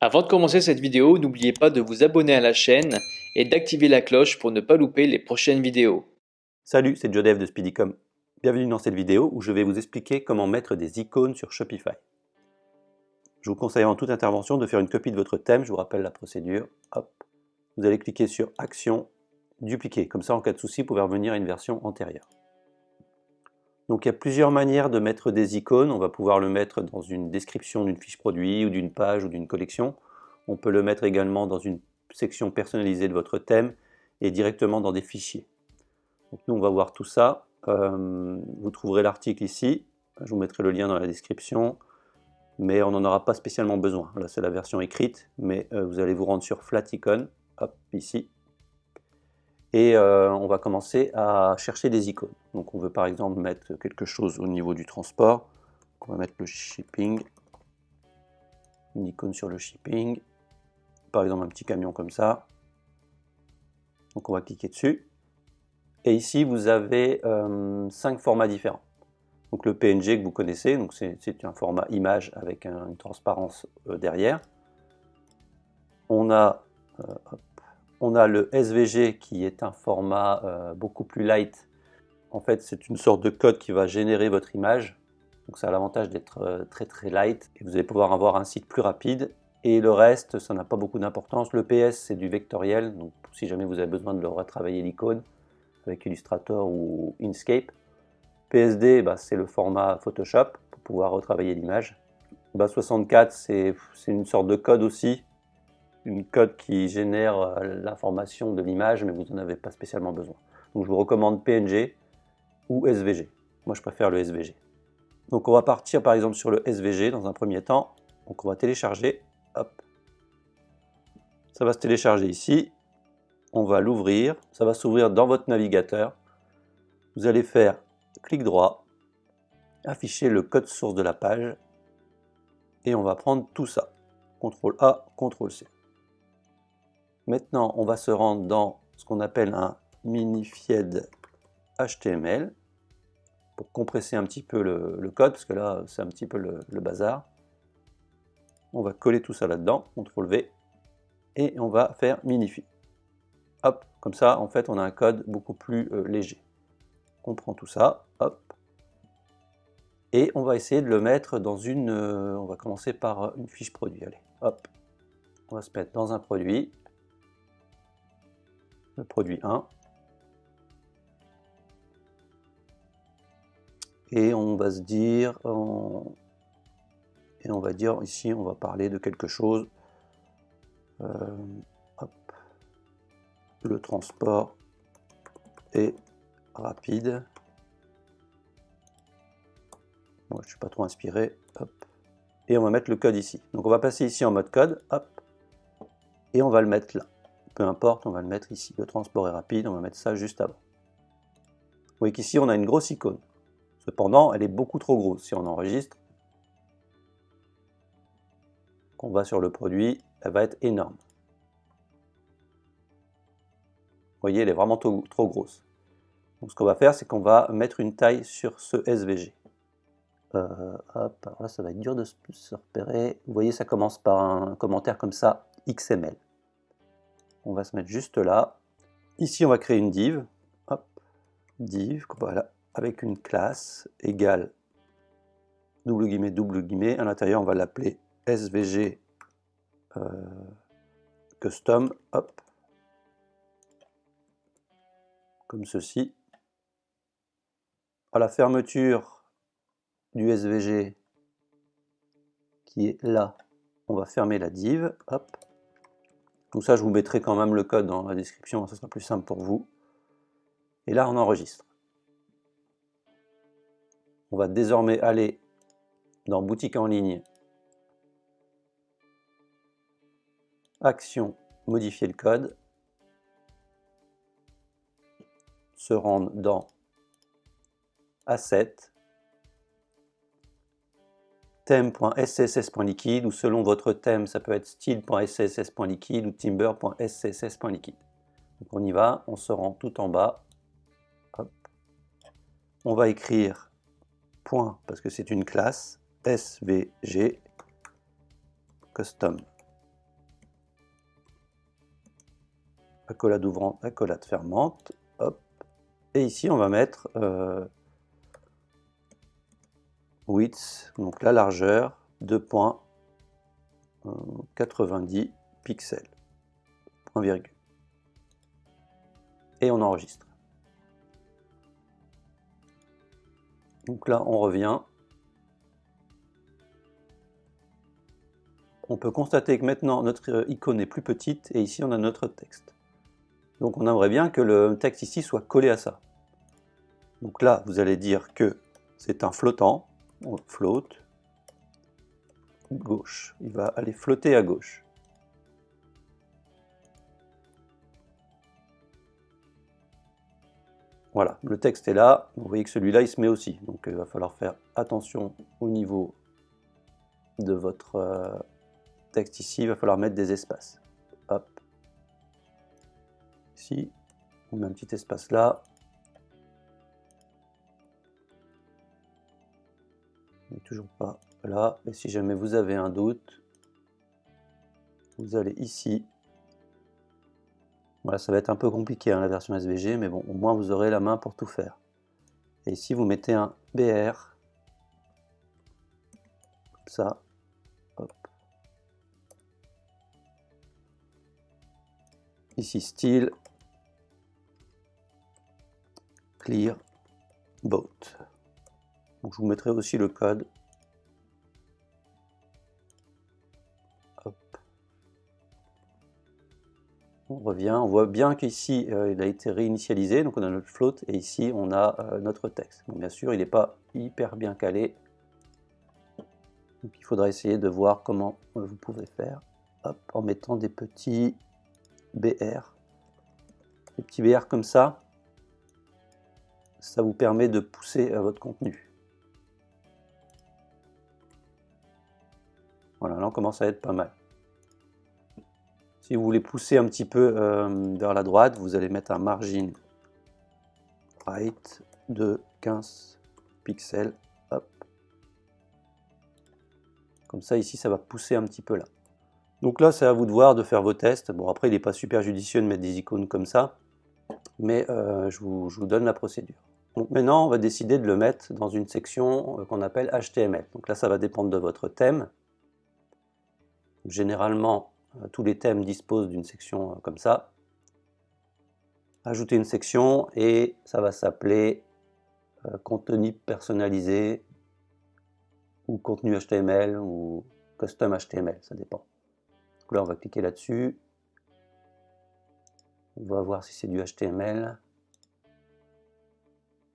Avant de commencer cette vidéo, n'oubliez pas de vous abonner à la chaîne et d'activer la cloche pour ne pas louper les prochaines vidéos. Salut, c'est Jodev de Speedycom. Bienvenue dans cette vidéo où je vais vous expliquer comment mettre des icônes sur Shopify. Je vous conseille en toute intervention de faire une copie de votre thème, je vous rappelle la procédure. Hop. Vous allez cliquer sur Action, Dupliquer, comme ça en cas de souci vous pouvez revenir à une version antérieure. Donc il y a plusieurs manières de mettre des icônes, on va pouvoir le mettre dans une description d'une fiche produit ou d'une page ou d'une collection. On peut le mettre également dans une section personnalisée de votre thème et directement dans des fichiers. Donc nous on va voir tout ça, vous trouverez l'article ici, je vous mettrai le lien dans la description, mais on n'en aura pas spécialement besoin. Là c'est la version écrite, mais vous allez vous rendre sur Flat Icon, hop, ici, et on va commencer à chercher des icônes. Donc on veut par exemple mettre quelque chose au niveau du transport, on va mettre le shipping, une icône sur le shipping, par exemple un petit camion comme ça, donc on va cliquer dessus. Et ici, vous avez 5 formats différents. Donc le PNG que vous connaissez, c'est un format image avec une transparence derrière. On a le SVG qui est un format beaucoup plus light. En fait, c'est une sorte de code qui va générer votre image. Donc ça a l'avantage d'être très light. Et vous allez pouvoir avoir un site plus rapide. Et le reste, ça n'a pas beaucoup d'importance. Le PS, c'est du vectoriel. Donc si jamais vous avez besoin de le retravailler l'icône, avec Illustrator ou Inkscape. PSD, c'est le format Photoshop pour pouvoir retravailler l'image. 64, c'est une sorte de code aussi, une code qui génère l'information de l'image, mais vous n'en avez pas spécialement besoin. Donc je vous recommande PNG ou SVG. Moi je préfère le SVG. Donc on va partir par exemple sur le SVG dans un premier temps. Donc on va télécharger, hop. Ça va se télécharger ici. On va l'ouvrir, ça va s'ouvrir dans votre navigateur. Vous allez faire clic droit, afficher le code source de la page, et on va prendre tout ça. CTRL A, CTRL C. Maintenant, on va se rendre dans ce qu'on appelle un minified HTML, pour compresser un petit peu le code, parce que là, c'est un petit peu le bazar. On va coller tout ça là-dedans, CTRL V, et on va faire minify. Hop, comme ça, en fait, on a un code beaucoup plus léger. On prend tout ça, hop, et on va essayer de le mettre dans une... on va commencer par une fiche produit, allez, hop. On va se mettre dans un produit, le produit 1, et on va se dire... et on va dire, ici, on va parler de quelque chose, hop, le transport est rapide. Moi, je ne suis pas trop inspiré, hop. Et on va mettre le code ici. Donc on va passer ici en mode code, hop, et on va le mettre là. Peu importe, on va le mettre ici. Le transport est rapide, on va mettre ça juste avant. Vous voyez qu'ici on a une grosse icône. Cependant, elle est beaucoup trop grosse. Si on enregistre, qu'on va sur le produit, elle va être énorme. Vous voyez, elle est vraiment trop grosse. Donc ce qu'on va faire, c'est qu'on va mettre une taille sur ce SVG. Hop, alors là ça va être dur de se repérer. Vous voyez, ça commence par un commentaire comme ça, XML. On va se mettre juste là. Ici, on va créer une div. Hop, div, voilà, avec une classe égale double guillemets. À l'intérieur, on va l'appeler SVG custom. Hop, comme ceci. À la fermeture du SVG qui est là, on va fermer la div. Hop. Tout ça, je vous mettrai quand même le code dans la description, ce sera plus simple pour vous. Et là, on enregistre. On va désormais aller dans boutique en ligne, action, modifier le code, se rendre dans Asset, theme.scss.liquide, ou selon votre thème, ça peut être style.scss.liquide ou timber.scss.liquide. Donc on y va, on se rend tout en bas. Hop. On va écrire point, parce que c'est une classe, SVG custom. accolade ouvrante, accolade fermante, hop. Et ici, on va mettre width, donc la largeur, 2,90 pixels, point virgule. Et on enregistre. Donc là, on revient. On peut constater que maintenant, notre icône est plus petite, et ici, on a notre texte. Donc on aimerait bien que le texte ici soit collé à ça. Donc là, vous allez dire que c'est un flottant, on float, gauche. Il va aller flotter à gauche. Voilà, le texte est là. Vous voyez que celui-là, il se met aussi. Donc il va falloir faire attention au niveau de votre texte ici. Il va falloir mettre des espaces. Hop. Ici, on met un petit espace là. Toujours pas là. Et si jamais vous avez un doute, vous allez ici. Voilà, ça va être un peu compliqué hein, la version SVG, mais bon, au moins vous aurez la main pour tout faire. Et ici, vous mettez un BR, comme ça. Hop. Ici, style, clear, boat. Donc, je vous mettrai aussi le code. Hop. On revient, on voit bien qu'ici il a été réinitialisé, donc on a notre float, et ici on a notre texte. Donc bien sûr il n'est pas hyper bien calé, donc il faudra essayer de voir comment vous pouvez faire. Hop, en mettant des petits BR. Des petits BR comme ça vous permet de pousser votre contenu. Voilà, là on commence à être pas mal. Si vous voulez pousser un petit peu vers la droite, vous allez mettre un margin right de 15 pixels. Hop. Comme ça, ici, ça va pousser un petit peu là. Donc là, c'est à vous de voir, de faire vos tests. Bon, après, il n'est pas super judicieux de mettre des icônes comme ça, mais je vous donne la procédure. Donc maintenant, on va décider de le mettre dans une section qu'on appelle HTML. Donc là, ça va dépendre de votre thème. Généralement, tous les thèmes disposent d'une section comme ça. Ajouter une section et ça va s'appeler contenu personnalisé ou contenu HTML ou custom HTML, ça dépend. Donc là, on va cliquer là-dessus. On va voir si c'est du HTML.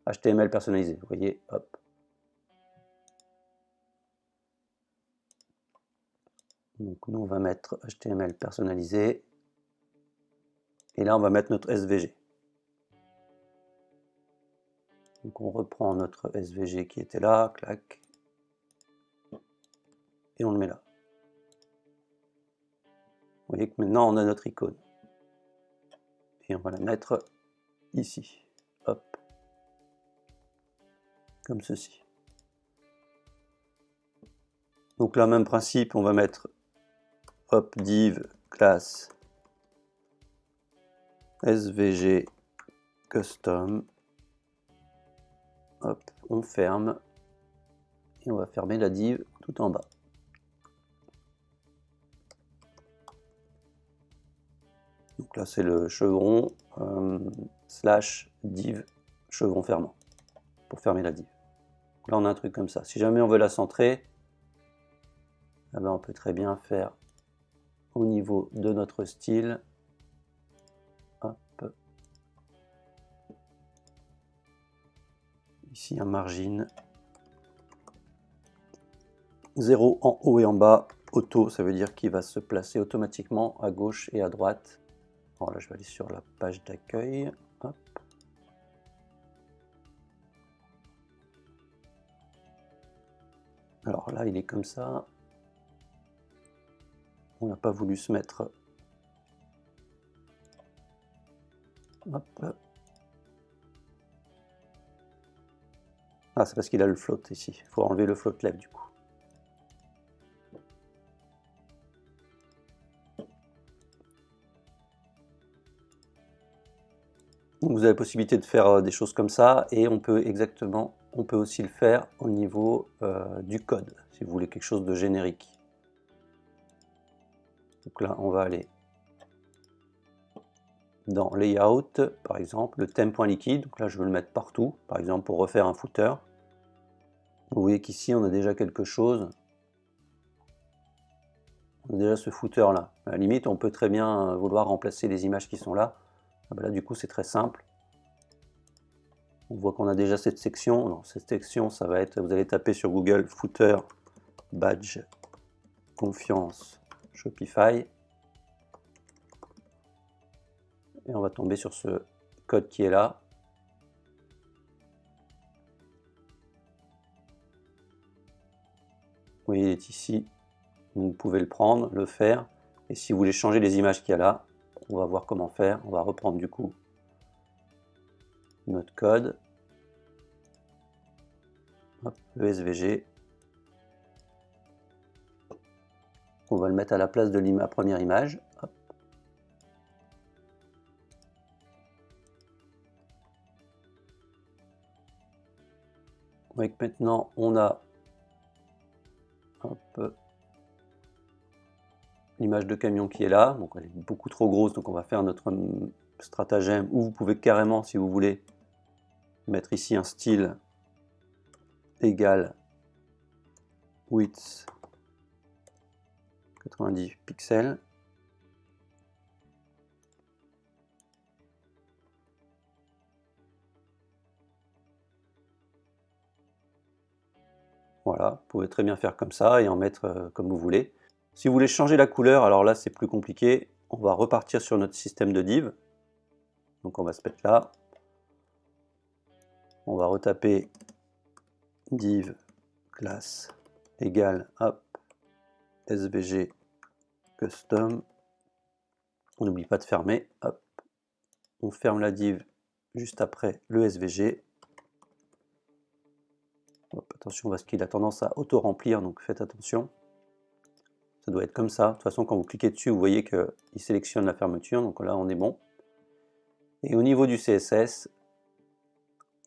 HTML personnalisé, vous voyez, hop. Donc nous, on va mettre HTML personnalisé. Et là, on va mettre notre SVG. Donc on reprend notre SVG qui était là, clac. Et on le met là. Vous voyez que maintenant, on a notre icône. Et on va la mettre ici. Hop. Comme ceci. Donc là, même principe, on va mettre hop, div, classe, SVG, custom. Hop, on ferme. Et on va fermer la div tout en bas. Donc là, c'est le chevron slash div chevron fermant pour fermer la div. Donc là, on a un truc comme ça. Si jamais on veut la centrer, eh ben, on peut très bien faire au niveau de notre style. Hop. Ici, un margin. 0 en haut et en bas. Auto, ça veut dire qu'il va se placer automatiquement à gauche et à droite. Alors là, je vais aller sur la page d'accueil. Alors là, il est comme ça. On n'a pas voulu se mettre. Hop. Ah, c'est parce qu'il a le float ici. Il faut enlever le float left du coup. Donc vous avez la possibilité de faire des choses comme ça, et on peut aussi le faire au niveau du code, si vous voulez quelque chose de générique. Donc là, on va aller dans Layout, par exemple, le thème.liquide. Donc là, je veux le mettre partout, par exemple pour refaire un footer. Vous voyez qu'ici, on a déjà quelque chose. On a déjà ce footer là. À la limite, on peut très bien vouloir remplacer les images qui sont là. Ah ben là, du coup, c'est très simple. On voit qu'on a déjà cette section. Alors, cette section, ça va être, vous allez taper sur Google footer badge confiance Shopify. Et on va tomber sur ce code qui est là. Vous voyez, il est ici. Vous pouvez le prendre, le faire. Et si vous voulez changer les images qu'il y a là, on va voir comment faire. On va reprendre du coup notre code. Hop, le SVG. On va le mettre à la place de la première image. Hop. Vous voyez que maintenant on a l'image de camion qui est là. Donc elle est beaucoup trop grosse, donc on va faire notre stratagème, ou vous pouvez carrément, si vous voulez, mettre ici un style égal width 90 pixels. Voilà, vous pouvez très bien faire comme ça et en mettre comme vous voulez. Si vous voulez changer la couleur, alors là c'est plus compliqué. On va repartir sur notre système de div. Donc on va se mettre là. On va retaper div class égale svg custom. On n'oublie pas de fermer. Hop. On ferme la div juste après le svg. Hop, attention parce qu'il a tendance à auto-remplir, donc faites attention. Ça doit être comme ça. De toute façon, quand vous cliquez dessus, vous voyez qu'il sélectionne la fermeture. Donc là, on est bon. Et au niveau du CSS,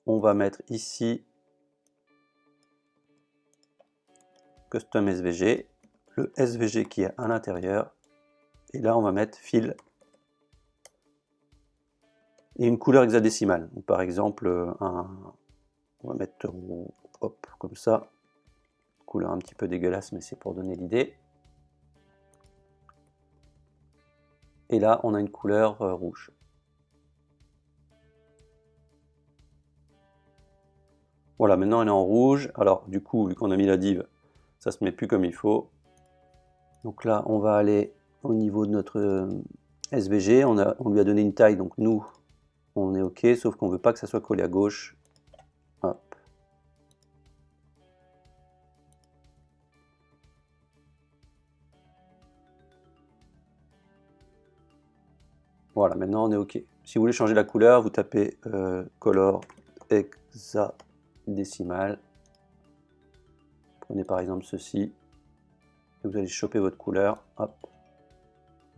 on va mettre ici Custom SVG, le SVG qui est à l'intérieur. Et là, on va mettre Fill et une couleur hexadécimale. Donc, par exemple, on va mettre hop, comme ça. Couleur un petit peu dégueulasse, mais c'est pour donner l'idée. Et là, on a une couleur rouge. Voilà, maintenant elle est en rouge. Alors, du coup, vu qu'on a mis la div, ça se met plus comme il faut. Donc là, on va aller au niveau de notre SVG. On lui a donné une taille, donc nous, on est OK, sauf qu'on ne veut pas que ça soit collé à gauche. Hop. Voilà, maintenant on est OK. Si vous voulez changer la couleur, vous tapez color hexadécimal. Prenez par exemple ceci. Et vous allez choper votre couleur. Hop.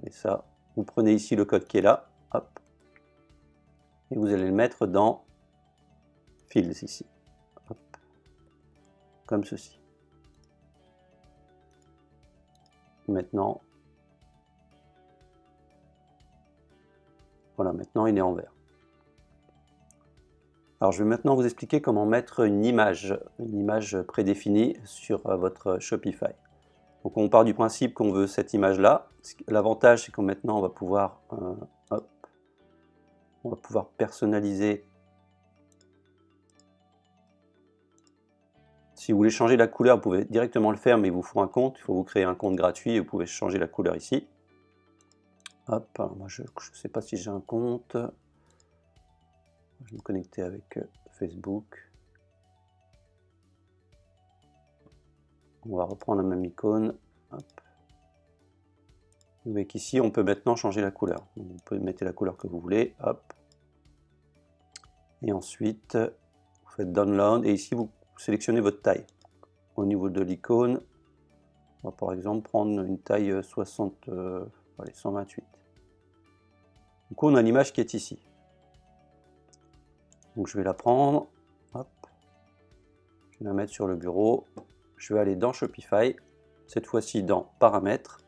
Et ça, vous prenez ici le code qui est là. Hop. Et vous allez le mettre dans Fields ici. Hop. Comme ceci. Maintenant, voilà, maintenant il est en vert. Alors je vais maintenant vous expliquer comment mettre une image prédéfinie sur votre Shopify. Donc on part du principe qu'on veut cette image-là. L'avantage c'est que maintenant on va pouvoir personnaliser. Si vous voulez changer la couleur, vous pouvez directement le faire, mais il vous faut un compte. Il faut vous créer un compte gratuit et vous pouvez changer la couleur ici. Hop, alors moi je ne sais pas si j'ai un compte. Je vais me connecter avec Facebook. On va reprendre la même icône. Hop. Vous voyez qu'ici, on peut maintenant changer la couleur. Vous pouvez mettre la couleur que vous voulez. Hop. Et ensuite, vous faites Download. Et ici, vous sélectionnez votre taille. Au niveau de l'icône, on va par exemple prendre une taille 128. Du coup, on a l'image qui est ici. Donc je vais la prendre, hop, je vais la mettre sur le bureau, je vais aller dans Shopify, cette fois-ci dans Paramètres,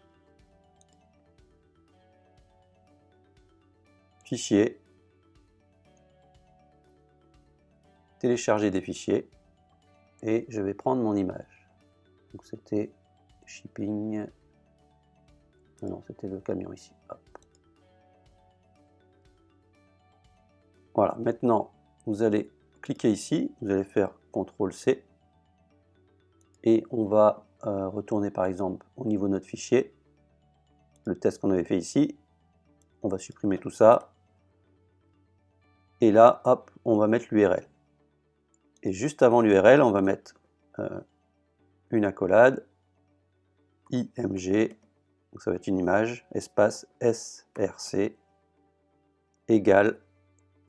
Fichier, Télécharger des fichiers, et je vais prendre mon image. Donc c'était shipping, non c'était le camion ici, hop. Voilà, maintenant vous allez cliquer ici, vous allez faire CTRL-C, et on va retourner par exemple au niveau de notre fichier, le test qu'on avait fait ici, on va supprimer tout ça, et là, hop, on va mettre l'URL. Et juste avant l'URL, on va mettre une accolade, IMG, donc ça va être une image, espace SRC, égale,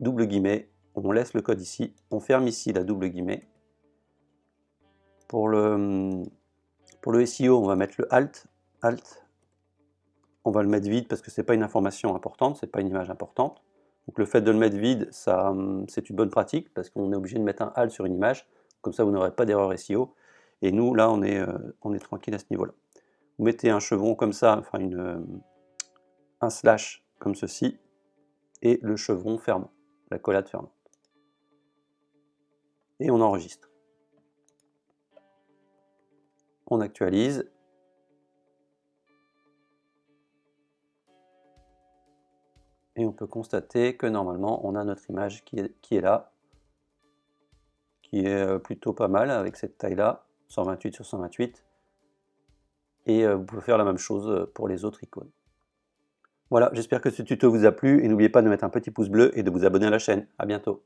double guillemets, on laisse le code ici, on ferme ici la double guillemets. Pour le SEO, on va mettre le Alt, on va le mettre vide parce que ce n'est pas une information importante, ce n'est pas une image importante. Donc le fait de le mettre vide, c'est une bonne pratique parce qu'on est obligé de mettre un Alt sur une image, comme ça vous n'aurez pas d'erreur SEO. Et nous, là, on est tranquille à ce niveau-là. Vous mettez un chevron comme ça, enfin un slash comme ceci, et le chevron fermant, la collade fermante. Et on enregistre. On actualise. Et on peut constater que normalement on a notre image qui est là, qui est plutôt pas mal avec cette taille là, 128 sur 128, et vous pouvez faire la même chose pour les autres icônes. Voilà, j'espère que ce tuto vous a plu et n'oubliez pas de mettre un petit pouce bleu et de vous abonner à la chaîne. À bientôt.